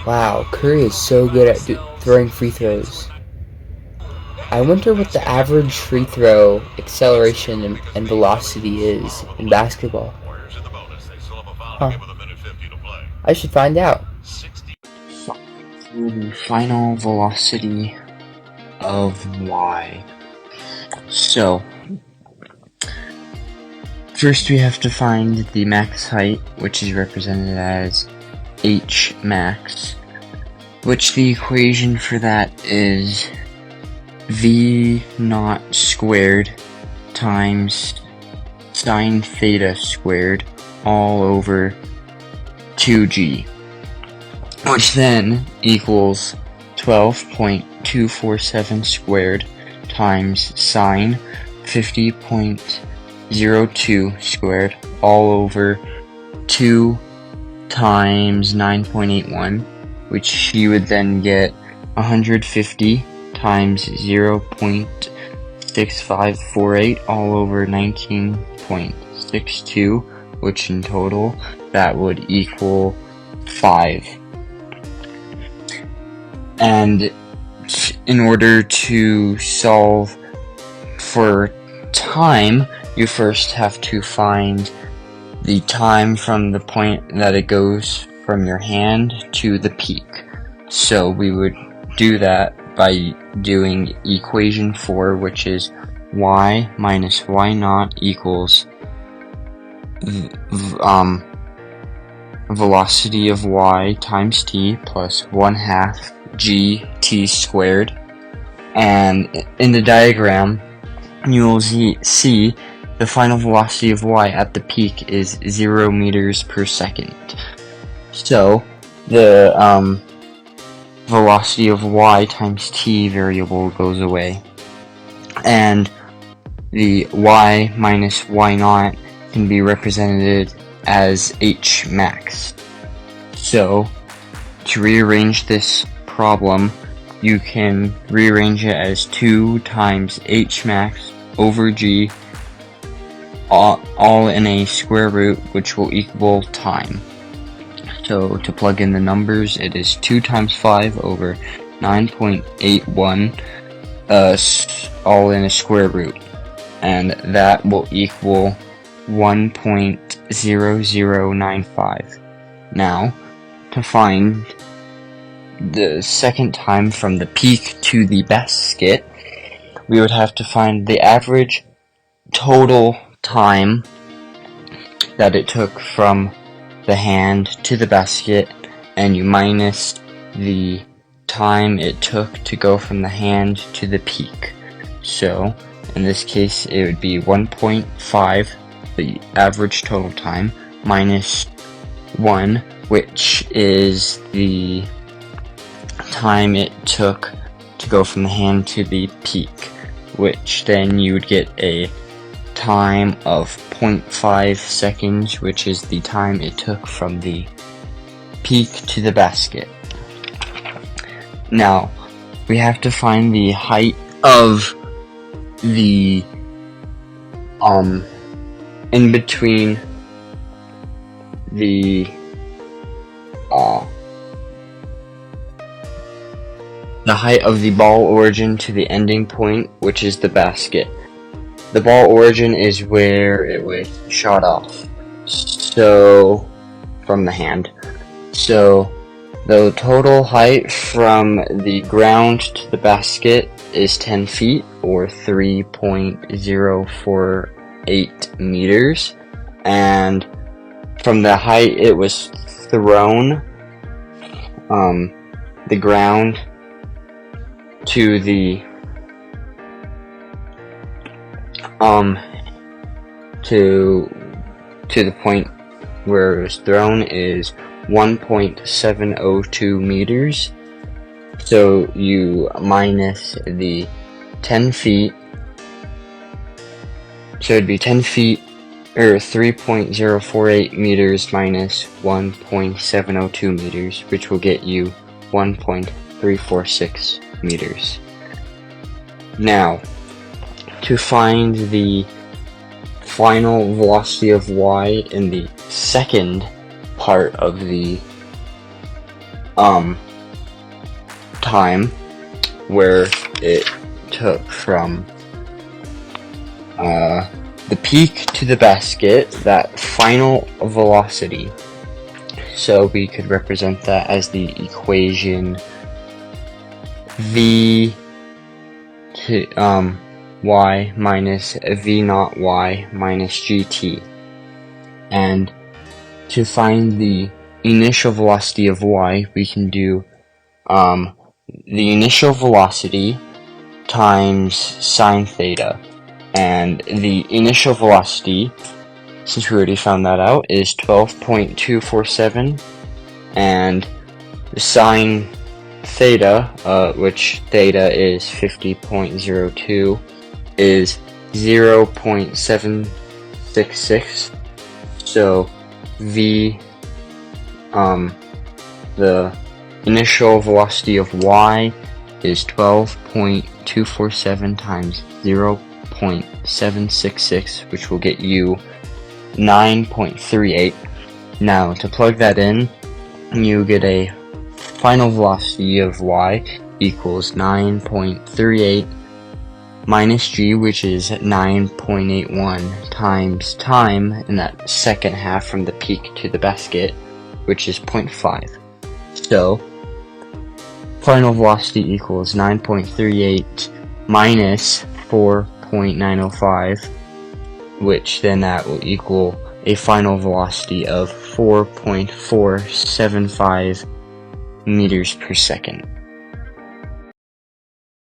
Wow, Curry is so good at throwing free throws. I wonder what the average free throw acceleration and velocity is in basketball. Huh. I should find out. The final velocity of y. So, first we have to find the max height, which is represented as h max, which the equation for that is v naught squared times sine theta squared all over 2g, which then equals 12.247 squared times sine 50.02 squared all over 2 times 9.81, which you would then get 150 times 0.6548 all over 19.62, which in total that would equal 5. And in order to solve for time, you first have to find the time from the point that it goes from your hand to the peak. So we would do that by doing equation 4, which is y minus y naught equals velocity of y times t plus 1/2 gt squared. And in the diagram, you will see the final velocity of y at the peak is 0 meters per second. So the velocity of y times t variable goes away, and the y minus y naught can be represented as h max. So to rearrange this problem, you can rearrange it as 2 times h max over g, all in a square root, which will equal time. So to plug in the numbers, it is 2 times 5 over 9.81, all in a square root, and that will equal 1.0095. Now, to find the second time from the peak to the basket, we would have to find the average total time that it took from the hand to the basket, and you minus the time it took to go from the hand to the peak. So in this case, it would be 1.5, the average total time, minus 1, which is the time it took to go from the hand to the peak, which then you would get a time of 0.5 seconds, which is the time it took from the peak to the basket. Now, we have to find the height of the in between the height of the ball origin to the ending point, which is the basket. The ball origin is where it was shot off, so from the hand. So the total height from the ground to the basket is 10 feet, or 3.048 meters, and from the height it was thrown, the ground to the to the point where it was thrown is 1.702 meters. So you minus the 10 feet, so it'd be 10 feet, or 3.048 meters minus 1.702 meters, which will get you 1.346 meters. Now, to find the final velocity of y in the second part of the time where it took from the peak to the basket, that final velocity. So we could represent that as the equation v to y minus v naught y minus gt. And to find the initial velocity of y, we can do the initial velocity times sine theta. And the initial velocity, since we already found that out, is 12.247, and the sine theta, which theta is 50.02, is 0.766. So the initial velocity of y is 12.247 times 0.766, which will get you 9.38. Now, to plug that in, you get a final velocity of y equals 9.38 minus g, which is 9.81, times time in that second half from the peak to the basket, which is 0.5. So, final velocity equals 9.38 minus 4.905, which then that will equal a final velocity of 4.475 meters per second.